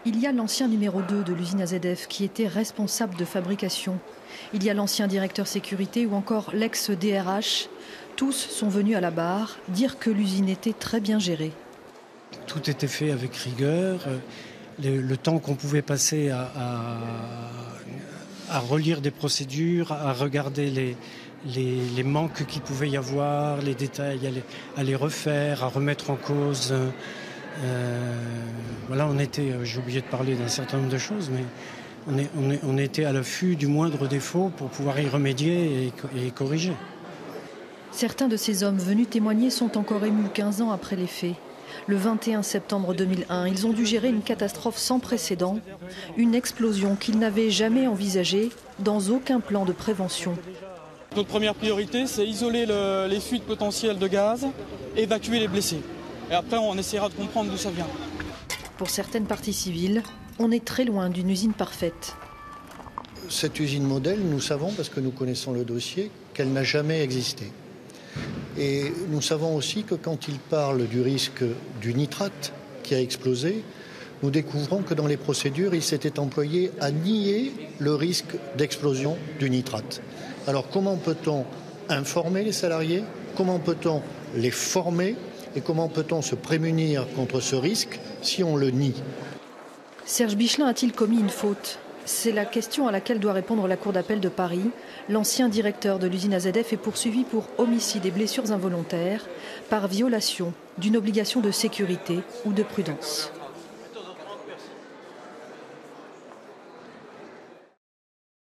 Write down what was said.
Il y a l'ancien numéro 2 de l'usine AZF qui était responsable de fabrication. Il y a l'ancien directeur sécurité ou encore l'ex-DRH. Tous sont venus à la barre dire que l'usine était très bien gérée. Tout était fait avec rigueur. Le temps qu'on pouvait passer à relire des procédures, à regarder les manques qu'il pouvait y avoir, les détails, à les refaire, à remettre en cause. Voilà, j'ai oublié de parler d'un certain nombre de choses, mais on était à l'affût du moindre défaut pour pouvoir y remédier et corriger. Certains de ces hommes venus témoigner sont encore émus 15 ans après les faits. Le 21 septembre 2001, ils ont dû gérer une catastrophe sans précédent, une explosion qu'ils n'avaient jamais envisagée dans aucun plan de prévention. Notre première priorité, c'est isoler les fuites potentielles de gaz, évacuer les blessés. Et après, on essaiera de comprendre d'où ça vient. Pour certaines parties civiles, on est très loin d'une usine parfaite. Cette usine modèle, nous savons, parce que nous connaissons le dossier, qu'elle n'a jamais existé. Et nous savons aussi que quand il parle du risque du nitrate qui a explosé, nous découvrons que dans les procédures, il s'était employé à nier le risque d'explosion du nitrate. Alors comment peut-on informer les salariés? Comment peut-on les former? Et comment peut-on se prémunir contre ce risque si on le nie? Serge Bichelin a-t-il commis une faute? C'est la question à laquelle doit répondre la Cour d'appel de Paris. L'ancien directeur de l'usine AZF est poursuivi pour homicide et blessures involontaires par violation d'une obligation de sécurité ou de prudence.